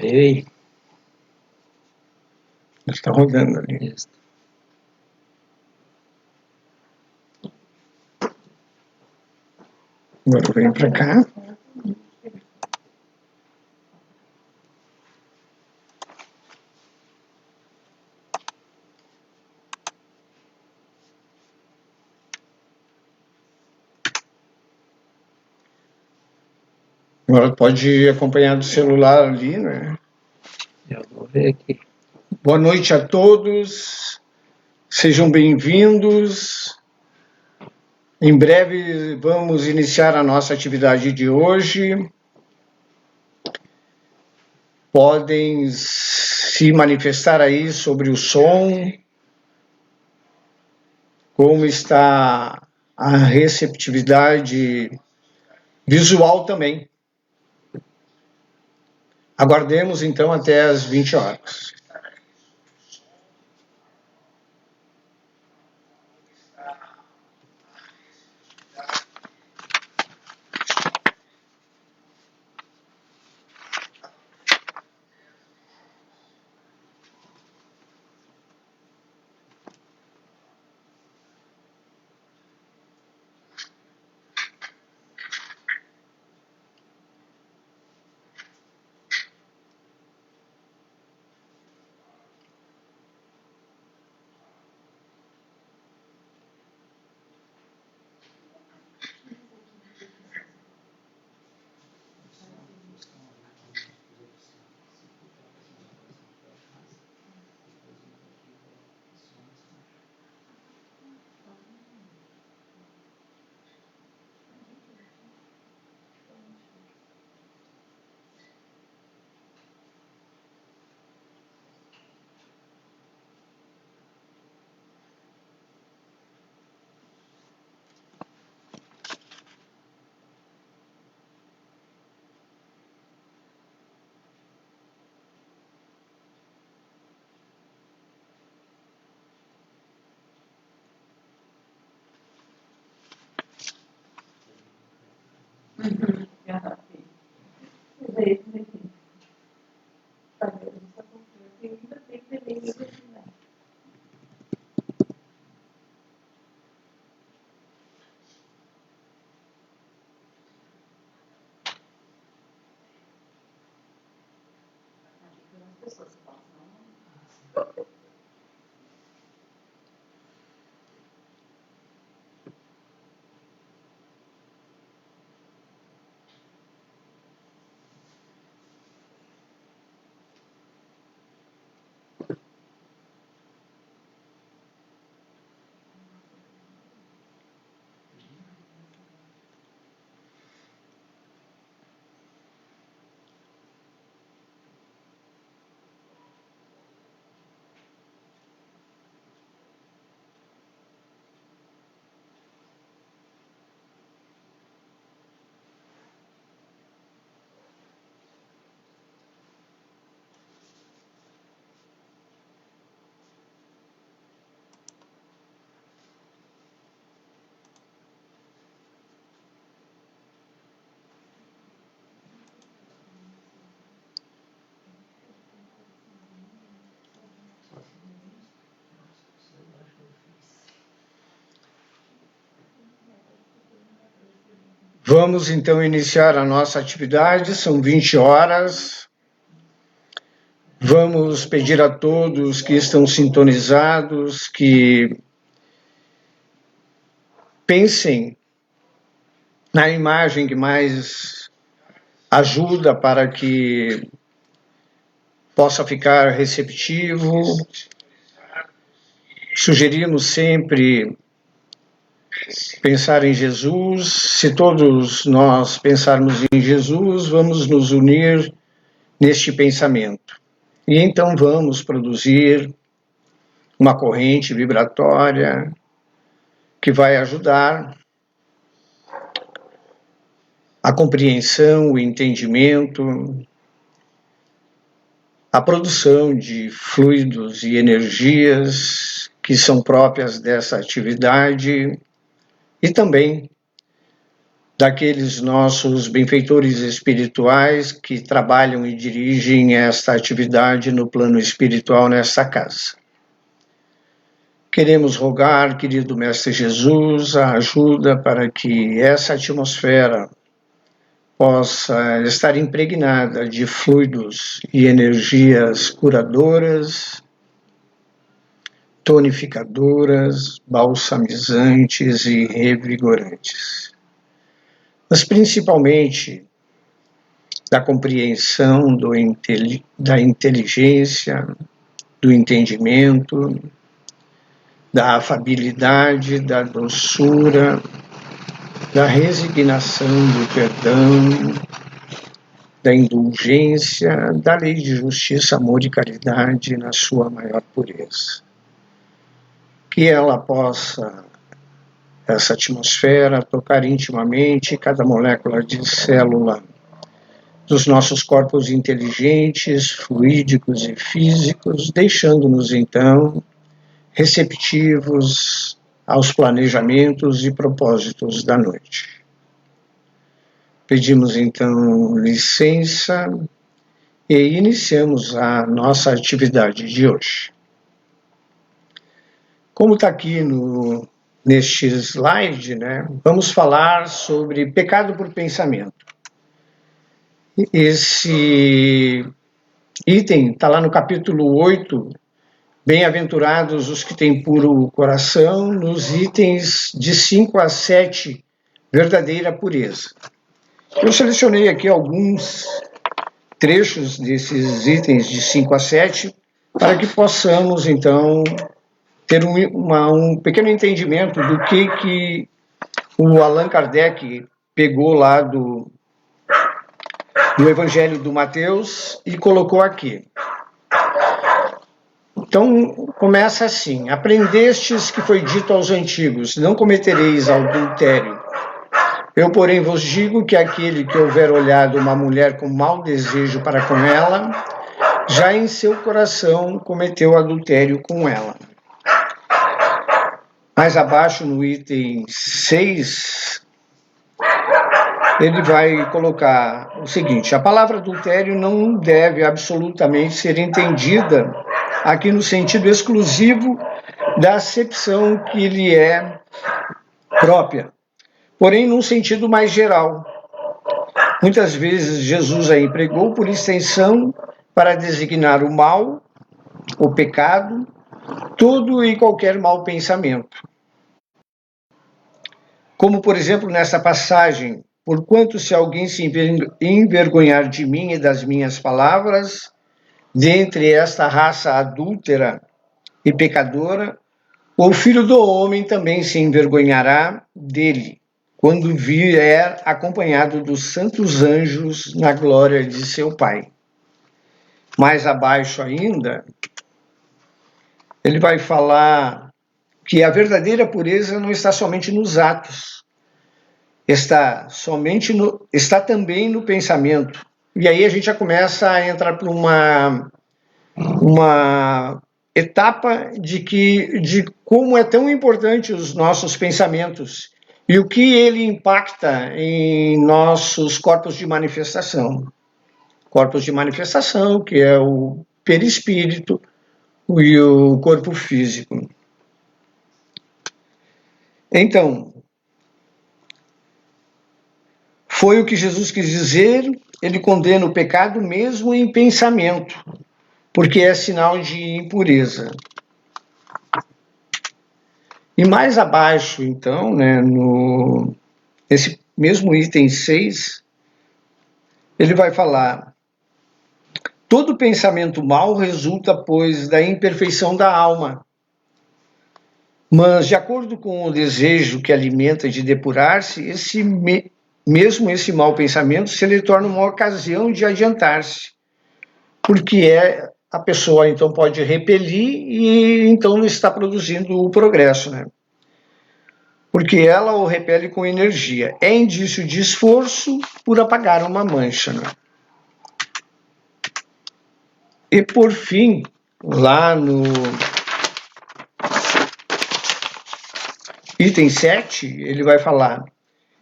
Ei, Está rodando ali. isso. Agora vem para cá. Agora pode acompanhar do celular ali, né? Eu vou ver aqui. Boa noite a todos. Sejam bem-vindos. Em breve vamos iniciar a nossa atividade de hoje. Podem se manifestar aí sobre o som, como está a receptividade visual também. Aguardemos então até às 20 horas. Vamos então iniciar a nossa atividade, são 20 horas. Vamos pedir a todos que estão sintonizados que pensem na imagem que mais ajuda para que possa ficar receptivo. Sugerimos sempre pensar em Jesus. Se todos nós pensarmos em Jesus, vamos nos unir neste pensamento. E então vamos produzir uma corrente vibratória que vai ajudar a compreensão, o entendimento, a produção de fluidos e energias que são próprias dessa atividade e também daqueles nossos benfeitores espirituais que trabalham e dirigem esta atividade no plano espiritual nesta casa. Queremos rogar, querido Mestre Jesus, a ajuda para que essa atmosfera possa estar impregnada de fluidos e energias curadoras, tonificadoras, balsamizantes e revigorantes. Mas principalmente da compreensão da inteligência, do entendimento, da afabilidade, da doçura, da resignação, do perdão, da indulgência, da lei de justiça, amor e caridade na sua maior pureza. Que ela possa, essa atmosfera, tocar intimamente cada molécula de célula dos nossos corpos inteligentes, fluídicos e físicos, deixando-nos então receptivos aos planejamentos e propósitos da noite. Pedimos então licença e iniciamos a nossa atividade de hoje. Como está aqui neste slide, né, vamos falar sobre pecado por pensamento. Esse item está lá no capítulo 8, bem-aventurados os que têm puro coração, nos itens de 5 a 7, verdadeira pureza. Eu selecionei aqui alguns trechos desses itens de 5 a 7 para que possamos, então, ter um pequeno entendimento do que o Allan Kardec pegou lá do Evangelho do Mateus e colocou aqui. Então, começa assim: aprendestes que foi dito aos antigos, não cometereis adultério. Eu, porém, vos digo que aquele que houver olhado uma mulher com mau desejo para com ela, já em seu coração cometeu adultério com ela. Mais abaixo, no item 6, ele vai colocar o seguinte: a palavra adultério não deve absolutamente ser entendida aqui no sentido exclusivo da acepção que lhe é própria, porém num sentido mais geral. Muitas vezes Jesus a empregou por extensão para designar o mal, o pecado, todo e qualquer mau pensamento. Como, por exemplo, nessa passagem: porquanto se alguém se envergonhar de mim e das minhas palavras, dentre esta raça adúltera e pecadora, o Filho do Homem também se envergonhará dele, quando vier acompanhado dos santos anjos na glória de seu Pai. Mais abaixo ainda, ele vai falar que a verdadeira pureza não está somente nos atos, está também no pensamento. E aí a gente já começa a entrar por uma etapa de como é tão importante os nossos pensamentos e o que ele impacta em nossos corpos de manifestação. Corpos de manifestação, que é o perispírito e o corpo físico. Então, foi o que Jesus quis dizer: ele condena o pecado mesmo em pensamento, porque é sinal de impureza. E mais abaixo, então, né, nesse mesmo item 6, ele vai falar: todo pensamento mau resulta, pois, da imperfeição da alma. Mas, de acordo com o desejo que alimenta de depurar-se, mesmo esse mau pensamento se lhe torna uma ocasião de adiantar-se, porque a pessoa então pode repelir e então não está produzindo o progresso, né? Porque ela o repele com energia. É indício de esforço por apagar uma mancha, né? E por fim, lá no item 7, ele vai falar: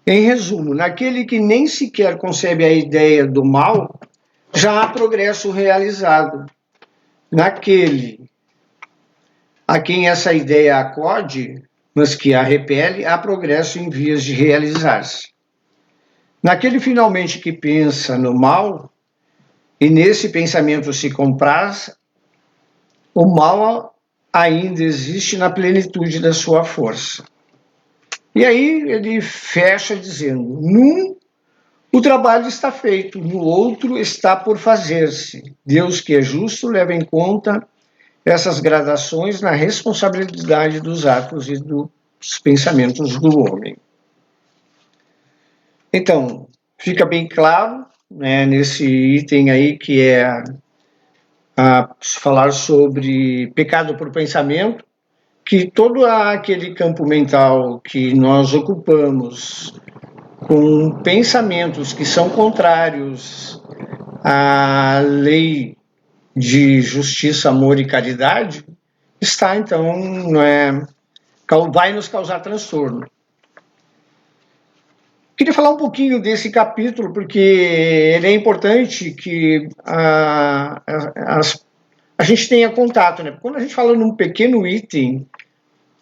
Em resumo, naquele que nem sequer concebe a ideia do mal, já há progresso realizado. Naquele a quem essa ideia acode, mas que a repele, há progresso em vias de realizar-se. Naquele finalmente que pensa no mal, e nesse pensamento se compraz, o mal ainda existe na plenitude da sua força. E aí ele fecha dizendo: num, o trabalho está feito, no outro está por fazer-se. Deus, que é justo, leva em conta essas gradações na responsabilidade dos atos e dos pensamentos do homem. Então, fica bem claro, né, nesse item aí, que é falar sobre pecado por pensamento, que todo aquele campo mental que nós ocupamos com pensamentos que são contrários à lei de justiça, amor e caridade, está, então, vai nos causar transtorno. Queria falar um pouquinho desse capítulo, porque ele é importante que a gente tenha contato, né? Quando a gente fala num pequeno item,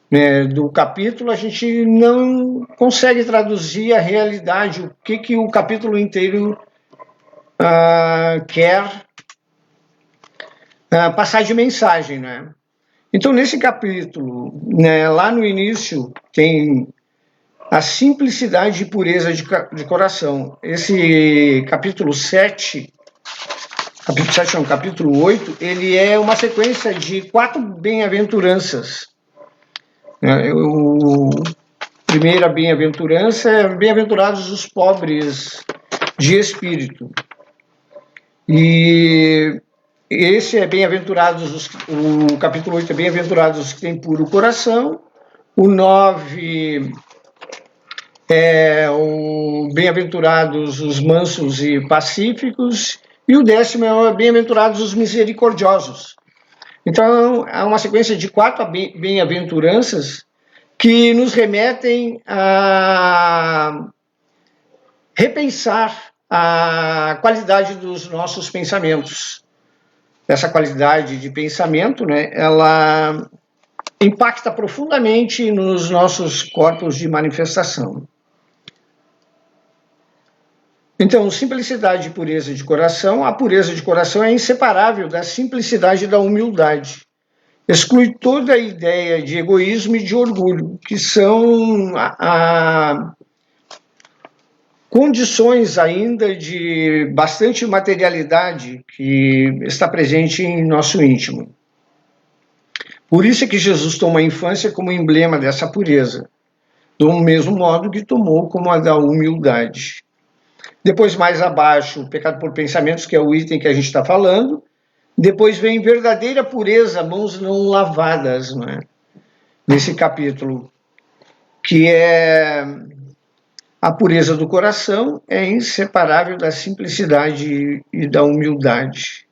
né, do capítulo, a gente não consegue traduzir a realidade, o que o capítulo inteiro quer passar de mensagem, né? Então, nesse capítulo, né, lá no início, tem a simplicidade e pureza de coração. Esse capítulo 7, capítulo 8, ele é uma sequência de 4 bem-aventuranças. Primeira bem-aventurança é: bem-aventurados os pobres de espírito. E esse é bem-aventurados, o capítulo 8 é bem-aventurados os que têm puro coração. O 9 é o bem-aventurados os mansos e pacíficos. E o 10º é bem-aventurados os misericordiosos. Então, há uma sequência de 4 bem-aventuranças que nos remetem a repensar a qualidade dos nossos pensamentos. Essa qualidade de pensamento, né, ela impacta profundamente nos nossos corpos de manifestação. Então, simplicidade e pureza de coração. A pureza de coração é inseparável da simplicidade e da humildade. Exclui toda a ideia de egoísmo e de orgulho, que são condições ainda de bastante materialidade que está presente em nosso íntimo. Por isso é que Jesus toma a infância como emblema dessa pureza, do mesmo modo que tomou como a da humildade. Depois, mais abaixo, o pecado por pensamentos, que é o item que a gente está falando. Depois vem verdadeira pureza, mãos não lavadas, né? Nesse capítulo, que é a pureza do coração, é inseparável da simplicidade e da humildade.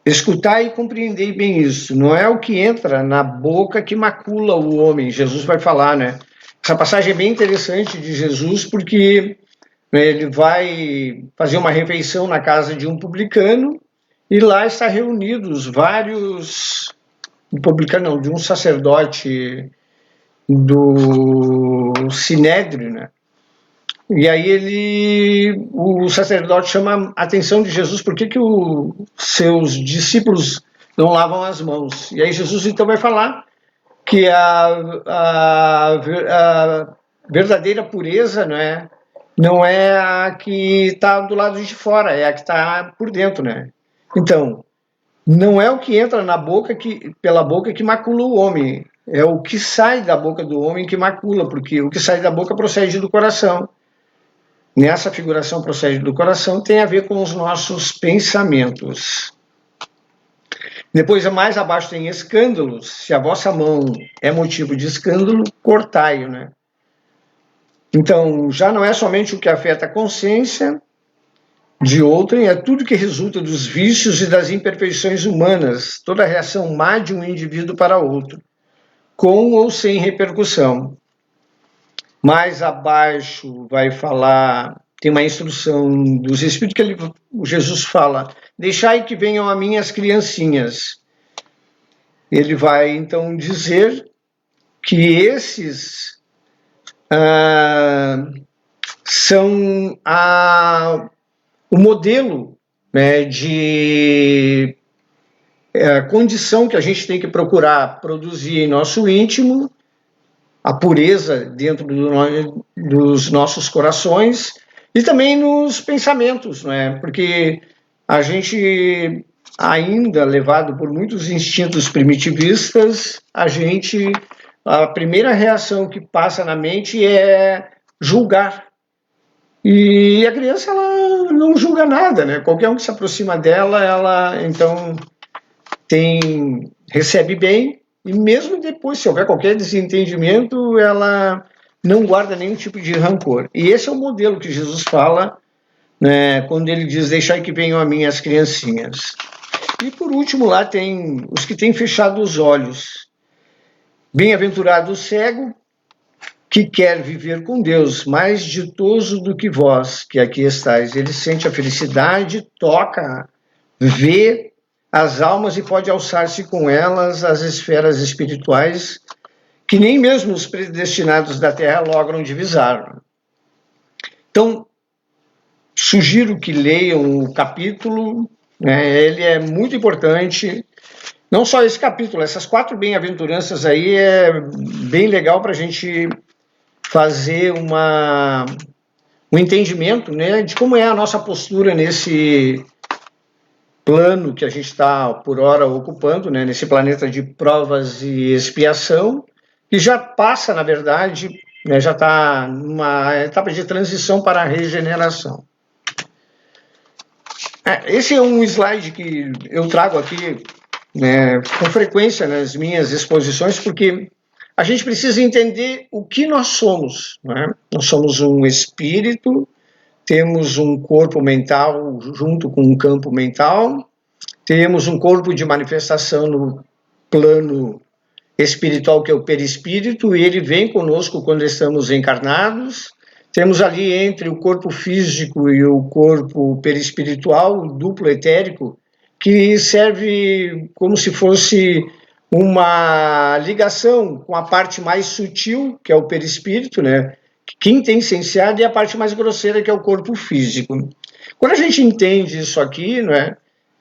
Escutar e compreender bem isso. Não é o que entra na boca que macula o homem. Jesus vai falar, né? Essa passagem é bem interessante de Jesus, porque ele vai fazer uma refeição na casa de um publicano e lá está reunidos vários... publicano não, de um sacerdote do Sinédrio, né? E aí o sacerdote chama a atenção de Jesus, por que os seus discípulos não lavam as mãos? E aí Jesus então vai falar que a verdadeira pureza, né, não é a que está do lado de fora, é a que está por dentro, né? Então, não é o que entra na boca pela boca que macula o homem, é o que sai da boca do homem que macula, porque o que sai da boca procede do coração. Nessa figuração procede do coração, tem a ver com os nossos pensamentos. Depois, mais abaixo, tem escândalos. Se a vossa mão é motivo de escândalo, cortai-o, né? Então, já não é somente o que afeta a consciência de outrem, é tudo que resulta dos vícios e das imperfeições humanas, toda a reação má de um indivíduo para outro, com ou sem repercussão. Mais abaixo vai falar, tem uma instrução dos Espíritos que Jesus fala, deixai que venham a mim as criancinhas. Ele vai então dizer que esses são o modelo, né, de condição que a gente tem que procurar produzir em nosso íntimo, a pureza dentro dos nossos corações e também nos pensamentos, né? Porque a gente, ainda levado por muitos instintos primitivistas, a primeira reação que passa na mente é julgar. E a criança, ela não julga nada, né? Qualquer um que se aproxima dela, ela então recebe bem, e mesmo depois, se houver qualquer desentendimento, ela não guarda nenhum tipo de rancor. E esse é o modelo que Jesus fala, né, quando ele diz, deixai que venham a mim as criancinhas. E por último, lá tem os que têm fechado os olhos. Bem-aventurado o cego, que quer viver com Deus, mais ditoso do que vós, que aqui estáis. Ele sente a felicidade, toca, vê as almas e pode alçar-se com elas às esferas espirituais que nem mesmo os predestinados da Terra logram divisar. Então, sugiro que leiam o capítulo, né? Ele é muito importante. Não só esse capítulo, essas 4 bem-aventuranças aí é bem legal para a gente fazer um entendimento, né, de como é a nossa postura nesse plano que a gente está, por hora, ocupando, né, nesse planeta de provas e expiação, que já passa, na verdade, né, já está numa etapa de transição para a regeneração. Esse é um slide que eu trago aqui, né, com frequência nas minhas exposições, porque a gente precisa entender o que nós somos, né? Nós somos um espírito, temos um corpo mental junto com um campo mental, temos um corpo de manifestação no plano espiritual, que é o perispírito, e ele vem conosco quando estamos encarnados. Temos ali entre o corpo físico e o corpo perispiritual, o duplo etérico, que serve como se fosse uma ligação com a parte mais sutil, que é o perispírito, né? Quintessenciada, e a parte mais grosseira, que é o corpo físico. Quando a gente entende isso aqui, né,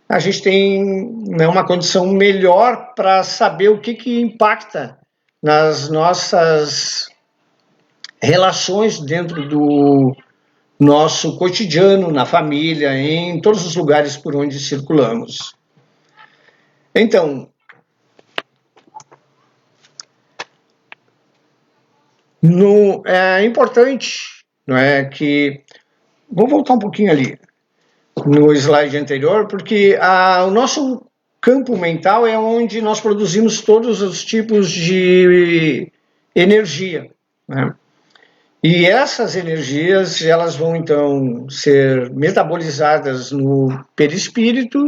a gente tem, né, uma condição melhor para saber o que impacta nas nossas relações dentro do nosso cotidiano, na família, em todos os lugares por onde circulamos. Então, é importante, não é, que... Vou voltar um pouquinho ali, no slide anterior, porque o nosso campo mental é onde nós produzimos todos os tipos de energia, né? E essas energias, elas vão então ser metabolizadas no perispírito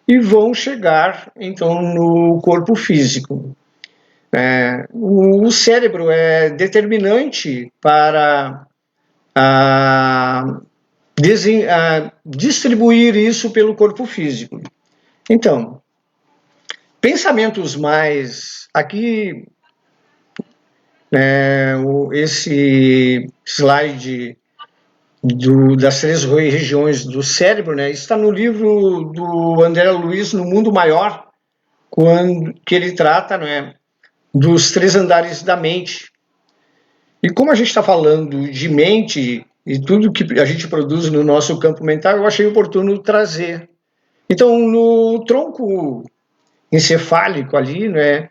e vão chegar então no corpo físico. O cérebro é determinante para distribuir isso pelo corpo físico. Então, pensamentos mais... Aqui, esse slide das 3 regiões do cérebro, né, está no livro do André Luiz, No Mundo Maior, que ele trata, né, dos 3 andares da mente. E como a gente está falando de mente e tudo que a gente produz no nosso campo mental, eu achei oportuno trazer. Então, no tronco encefálico ali, né,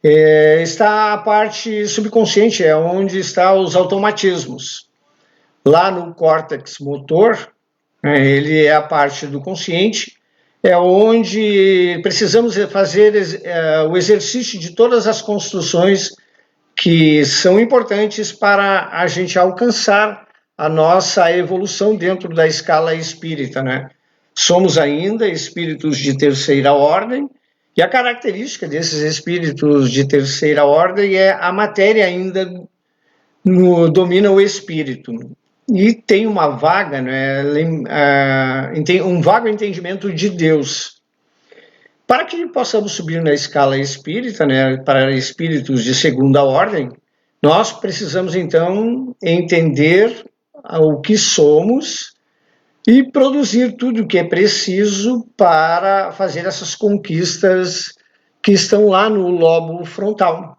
está a parte subconsciente, é onde estão os automatismos. Lá no córtex motor, né, ele é a parte do consciente, é onde precisamos fazer o exercício de todas as construções que são importantes para a gente alcançar a nossa evolução dentro da escala espírita, né? Somos ainda espíritos de terceira ordem, e a característica desses espíritos de terceira ordem é a matéria ainda domina o espírito. E tem uma vaga, né, um vago entendimento de Deus. Para que possamos subir na escala espírita, né, para espíritos de segunda ordem, nós precisamos, então, entender o que somos e produzir tudo o que é preciso para fazer essas conquistas que estão lá no lobo frontal.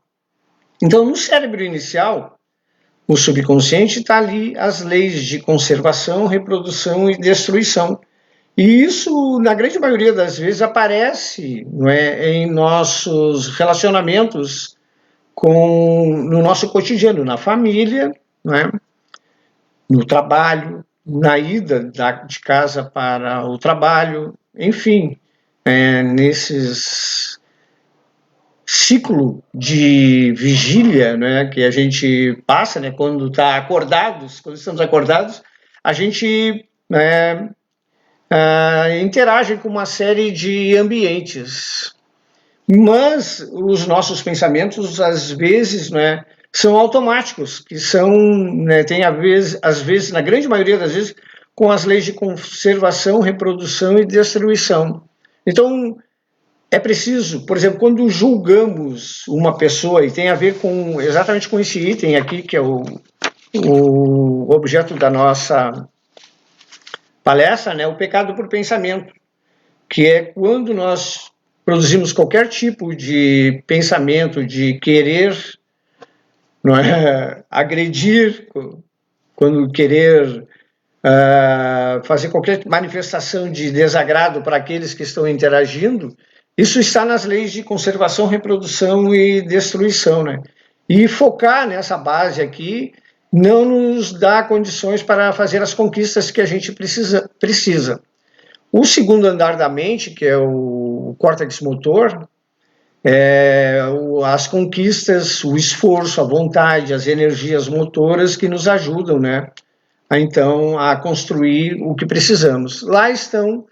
Então, no cérebro inicial, o subconsciente está ali as leis de conservação, reprodução e destruição. E isso, na grande maioria das vezes, aparece, não é, em nossos relacionamentos no nosso cotidiano, na família, não é, no trabalho, na ida de casa para o trabalho, enfim, nesses ciclo de vigília, né, que a gente passa, né, quando estamos acordados, a gente interage com uma série de ambientes. Mas os nossos pensamentos, às vezes, né, são automáticos, que são, né, tem a ver, às vezes, na grande maioria das vezes, com as leis de conservação, reprodução e destruição. Então, é preciso, por exemplo, quando julgamos uma pessoa, e tem a ver exatamente com esse item aqui, que é o objeto da nossa palestra, né, o pecado por pensamento, que é quando nós produzimos qualquer tipo de pensamento de querer, não é, agredir, quando querer fazer qualquer manifestação de desagrado para aqueles que estão interagindo, isso está nas leis de conservação, reprodução e destruição, né? E focar nessa base aqui não nos dá condições para fazer as conquistas que a gente precisa. O segundo andar da mente, que é o córtex motor, as conquistas, o esforço, a vontade, as energias motoras que nos ajudam, né, a construir o que precisamos. Lá estão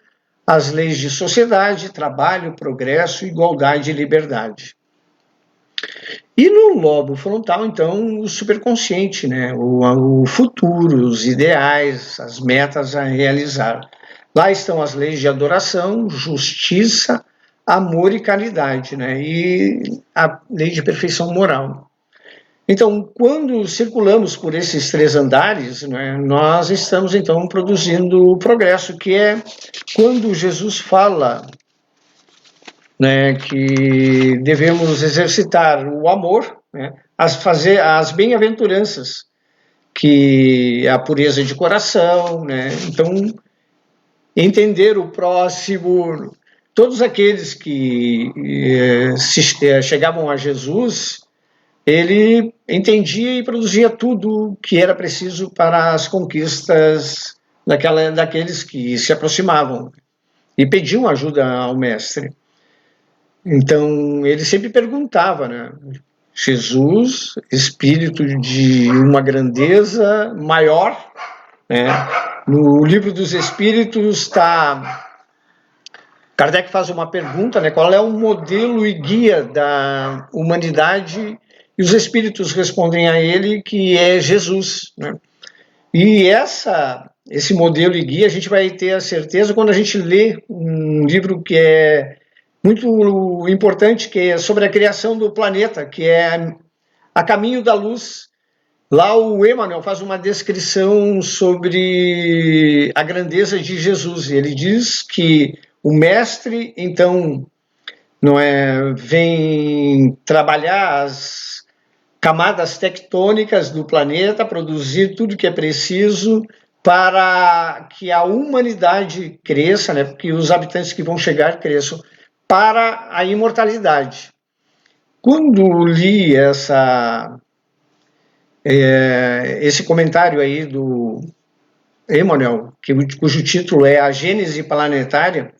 as leis de sociedade, trabalho, progresso, igualdade e liberdade. E no lobo frontal, então, o superconsciente, né, o futuro, os ideais, as metas a realizar. Lá estão as leis de adoração, justiça, amor e caridade, né? E a lei de perfeição moral. Então, quando circulamos por esses três andares, né, nós estamos, então, produzindo o progresso, que é quando Jesus fala, né, que devemos exercitar o amor, né, fazer as bem-aventuranças, que é a pureza de coração, né? Então, entender o próximo, todos aqueles que chegavam a Jesus, ele entendia e produzia tudo que era preciso para as conquistas daqueles que se aproximavam e pediam ajuda ao mestre. Então, ele sempre perguntava, né? Jesus, espírito de uma grandeza maior, né? No Livro dos Espíritos Kardec faz uma pergunta, né? Qual é o modelo e guia da humanidade? E os espíritos respondem a ele que é Jesus, né? E esse modelo e guia a gente vai ter a certeza quando a gente lê um livro que é muito importante, que é sobre a criação do planeta, que é A Caminho da Luz. Lá o Emmanuel faz uma descrição sobre a grandeza de Jesus. Ele diz que o mestre, então, vem trabalhar as camadas tectônicas do planeta, produzir tudo que é preciso para que a humanidade cresça, né, que os habitantes que vão chegar cresçam, para a imortalidade. Quando li esse comentário aí do Emmanuel, cujo título é A Gênese Planetária,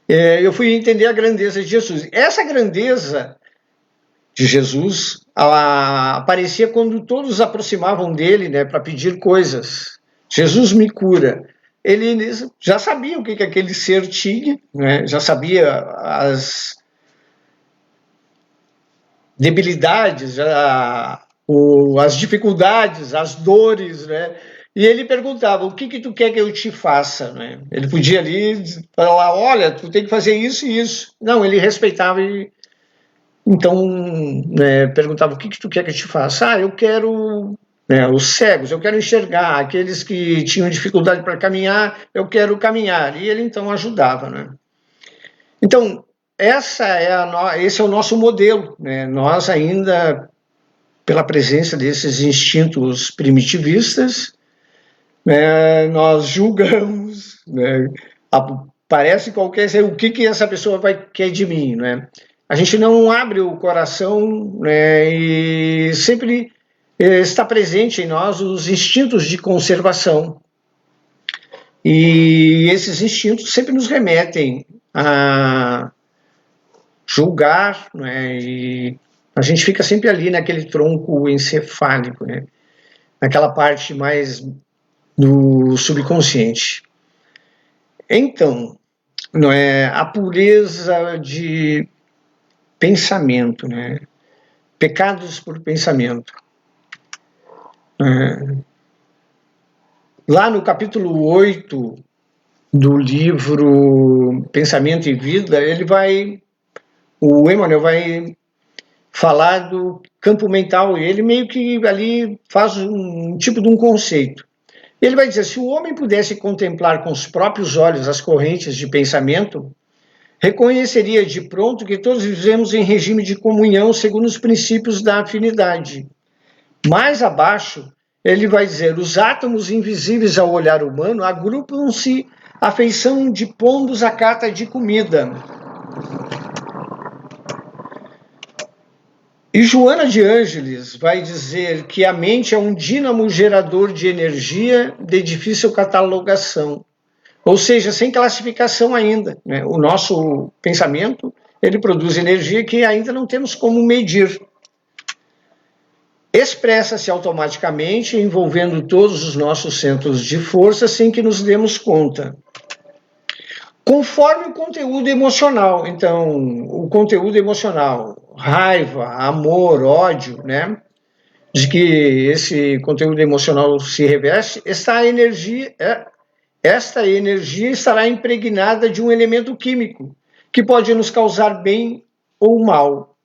eu fui entender a grandeza de Jesus. Essa grandeza de Jesus aparecia quando todos aproximavam dele, né, para pedir coisas. Jesus me cura. Ele já sabia o que aquele ser tinha, né, já sabia as debilidades, as dificuldades, as dores, né? E ele perguntava, o que tu quer que eu te faça? Né? Ele podia ali falar, olha, tu tem que fazer isso e isso. Não, ele respeitava e então, né, perguntava, o que tu quer que eu te faça? Eu quero, né, os cegos, eu quero enxergar, aqueles que tinham dificuldade para caminhar, eu quero caminhar. E ele então ajudava, né? Então, esse é o nosso modelo, né? Nós ainda, pela presença desses instintos primitivistas, né, nós julgamos, né, parece qualquer, o que essa pessoa quer de mim, né? A gente não abre o coração, né, e sempre está presente em nós os instintos de conservação. E esses instintos sempre nos remetem a julgar, né, e a gente fica sempre ali naquele tronco encefálico, né, naquela parte mais do subconsciente. Então, não é a pureza de pensamento, né? Pecados por pensamento. Lá no capítulo 8 do livro Pensamento e Vida, o Emmanuel vai falar do campo mental, e ele meio que ali faz um tipo de um conceito. Ele vai dizer, se o homem pudesse contemplar com os próprios olhos as correntes de pensamento, reconheceria de pronto que todos vivemos em regime de comunhão segundo os princípios da afinidade. Mais abaixo, ele vai dizer, os átomos invisíveis ao olhar humano agrupam-se à feição de pombos à cata de comida. E Joana de Ângeles vai dizer que a mente é um dínamo gerador de energia de difícil catalogação, ou seja, sem classificação ainda, né? O nosso pensamento, ele produz energia que ainda não temos como medir. Expressa-se automaticamente, envolvendo todos os nossos centros de força sem que nos demos conta. Conforme o conteúdo emocional, então, o conteúdo emocional, raiva, amor, ódio, né? De que esse conteúdo emocional se reveste, esta energia estará impregnada de um elemento químico que pode nos causar bem ou mal.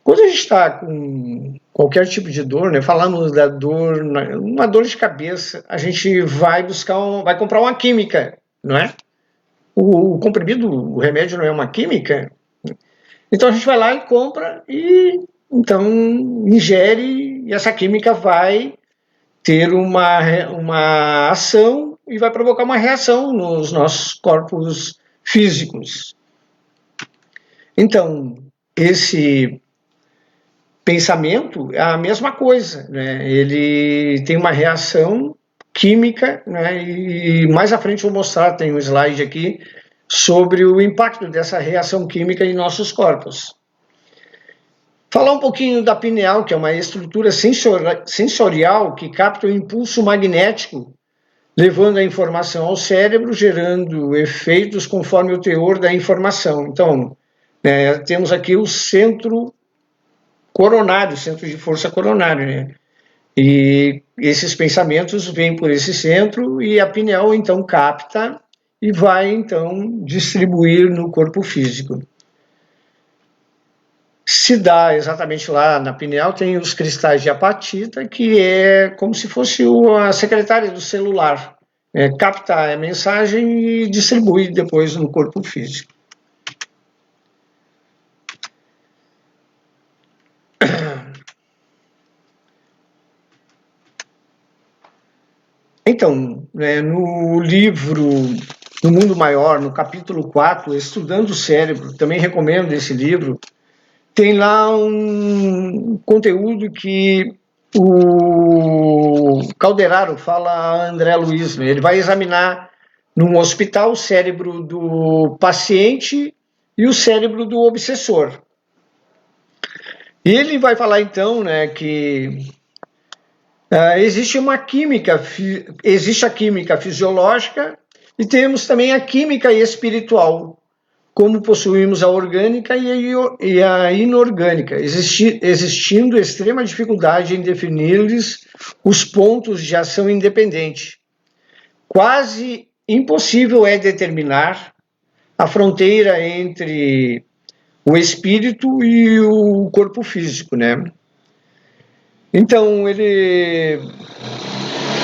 Quando a gente está com qualquer tipo de dor, né, falamos da dor, uma dor de cabeça, a gente vai vai comprar uma química, não é? O comprimido, o remédio não é uma química. Então a gente vai lá e compra e então ingere, e essa química vai ter uma ação e vai provocar uma reação nos nossos corpos físicos. Então, esse pensamento é a mesma coisa, né? Ele tem uma reação química, né? E mais à frente vou mostrar, tem um slide aqui, sobre o impacto dessa reação química em nossos corpos. Falar um pouquinho da pineal, que é uma estrutura sensorial que capta o impulso magnético, levando a informação ao cérebro, gerando efeitos conforme o teor da informação. Então, temos aqui o centro coronário, centro de força coronário, né? E esses pensamentos vêm por esse centro e a pineal, então, capta e vai, então, distribuir no corpo físico. Se dá exatamente lá na pineal, tem os cristais de apatita, que é como se fosse a secretária do celular. Capta a mensagem e distribui depois no corpo físico. Então, no livro No Mundo Maior, no capítulo 4, Estudando o Cérebro, também recomendo esse livro, tem lá um conteúdo que o Calderaro fala a André Luiz, né? Ele vai examinar num hospital o cérebro do paciente e o cérebro do obsessor. E ele vai falar então, né, que existe a química fisiológica e temos também a química espiritual. como possuímos a orgânica e a inorgânica, existindo extrema dificuldade em definir-lhes os pontos de ação independente. Quase impossível é determinar a fronteira entre o espírito e o corpo físico, né? Então,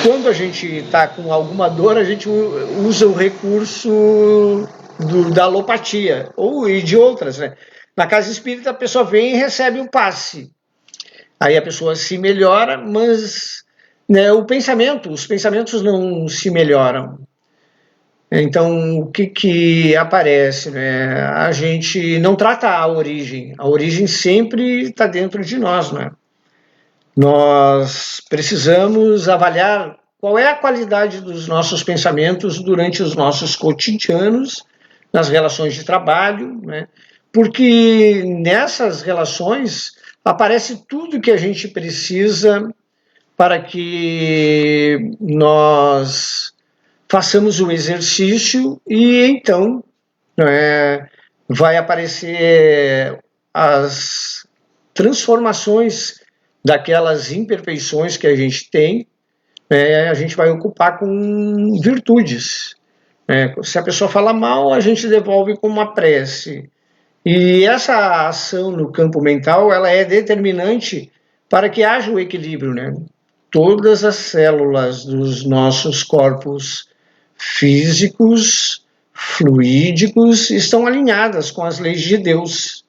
quando a gente está com alguma dor, a gente usa o recurso da alopatia, e de outras, né? Na casa espírita, a pessoa vem e recebe um passe. Aí a pessoa se melhora, mas, né, os pensamentos não se melhoram. Então, o que aparece, né? A gente não trata a origem sempre está dentro de nós, né? Nós precisamos avaliar qual é a qualidade dos nossos pensamentos durante os nossos cotidianos, nas relações de trabalho, né? Porque nessas relações aparece tudo que a gente precisa para que nós façamos o exercício e então vai aparecer as transformações daquelas imperfeições que a gente tem, a gente vai ocupar com virtudes. Se a pessoa fala mal, a gente devolve com uma prece. E essa ação no campo mental, ela é determinante para que haja o equilíbrio, né? Todas as células dos nossos corpos físicos, fluídicos, estão alinhadas com as leis de Deus.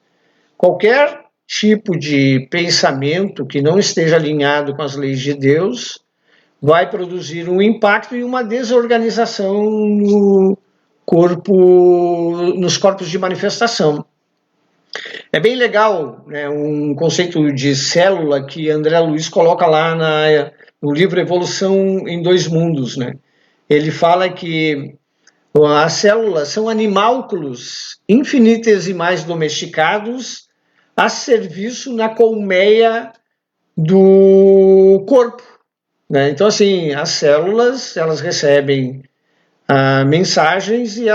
Qualquer tipo de pensamento que não esteja alinhado com as leis de Deus vai produzir um impacto e uma desorganização no corpo, nos corpos de manifestação. É bem legal, né, um conceito de célula que André Luiz coloca lá no livro Evolução em Dois Mundos, né? Ele fala que as células são animálculos infinitesimais domesticados a serviço na colmeia do corpo, né? Então, assim, as células, elas recebem mensagens e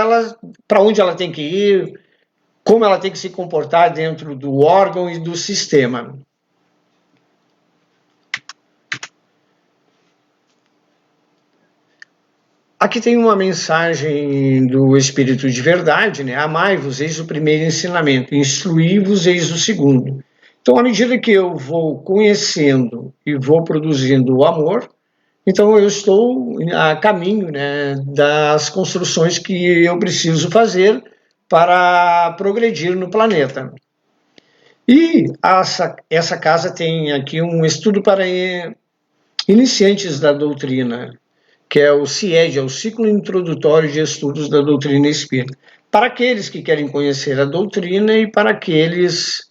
para onde ela tem que ir, como ela tem que se comportar dentro do órgão e do sistema. Aqui tem uma mensagem do Espírito de Verdade, né? Amai-vos, eis o primeiro ensinamento, instruí-vos, eis o segundo. Então, à medida que eu vou conhecendo e vou produzindo o amor, então eu estou a caminho, né, das construções que eu preciso fazer para progredir no planeta. E essa casa tem aqui um estudo para iniciantes da doutrina, que é o CIED, é o Ciclo Introdutório de Estudos da Doutrina Espírita, para aqueles que querem conhecer a doutrina e para aqueles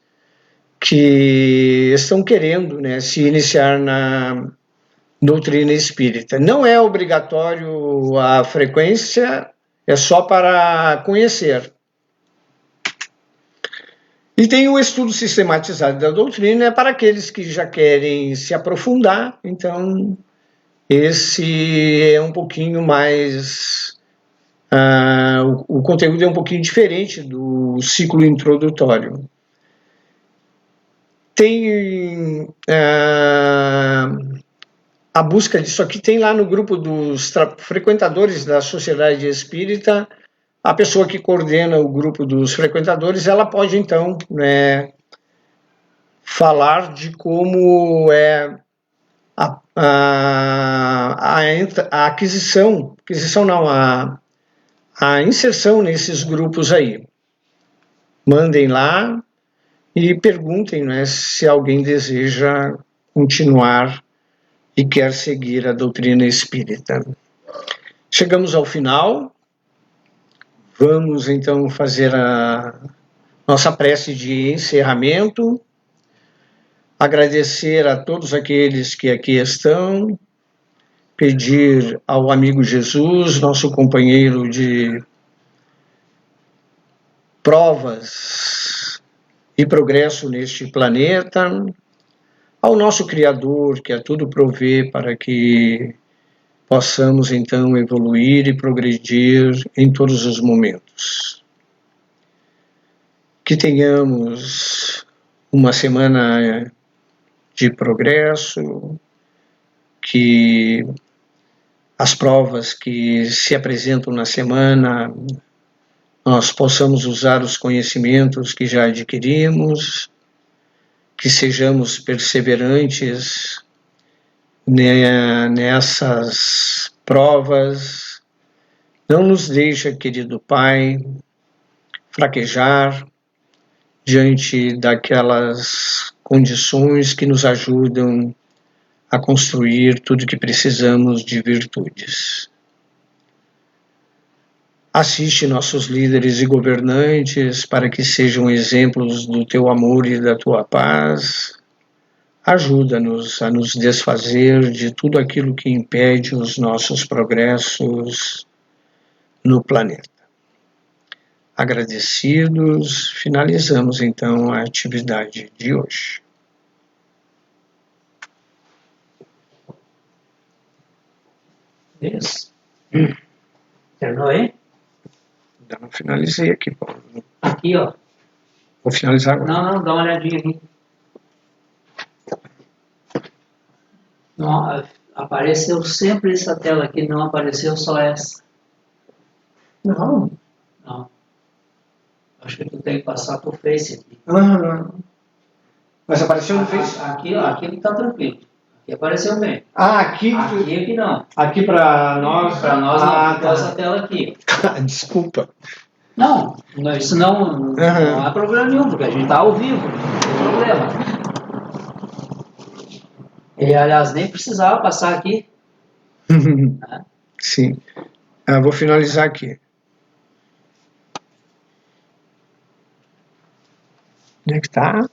que estão querendo, né, se iniciar na doutrina espírita. Não é obrigatório a frequência, é só para conhecer. E tem o estudo sistematizado da doutrina, é para aqueles que já querem se aprofundar, então esse é um pouquinho mais... o conteúdo é um pouquinho diferente do ciclo introdutório. Tem a busca disso aqui, tem lá no grupo dos frequentadores da Sociedade Espírita, a pessoa que coordena o grupo dos frequentadores, ela pode então, né, falar de como é a aquisição não, a inserção nesses grupos aí. Mandem lá e perguntem, né, se alguém deseja continuar e quer seguir a doutrina espírita. Chegamos ao final. Vamos então fazer a nossa prece de encerramento. Agradecer a todos aqueles que aqui estão, pedir ao amigo Jesus, nosso companheiro de provas e progresso neste planeta, ao nosso Criador, que a tudo provê para que possamos então evoluir e progredir em todos os momentos. que tenhamos uma semana de progresso, que as provas que se apresentam na semana, nós possamos usar os conhecimentos que já adquirimos, que sejamos perseverantes nessas provas. Não nos deixa, querido Pai, fraquejar diante daquelas condições que nos ajudam a construir tudo que precisamos de virtudes. Assiste nossos líderes e governantes para que sejam exemplos do teu amor e da tua paz. Ajuda-nos a nos desfazer de tudo aquilo que impede os nossos progressos no planeta. Agradecidos, finalizamos então a atividade de hoje. Isso. Terminou aí? Ainda não finalizei aqui, Paulo. Aqui, ó. Vou finalizar agora. Não, dá uma olhadinha aqui. Não, apareceu sempre essa tela aqui, não apareceu só essa. Não. Não. Acho que tu tem que passar pro Face aqui. Não. Mas apareceu no Face? Aqui, ó, aqui tá tranquilo. Aqui apareceu bem. Aqui Aqui não. Aqui para nós? Para nós não, ficou tá. essa tela aqui. Desculpa. Não, isso não há problema nenhum, porque a gente tá ao vivo, não tem problema. E, aliás, nem precisava passar aqui. Sim. Vou finalizar aqui. Onde é que tá?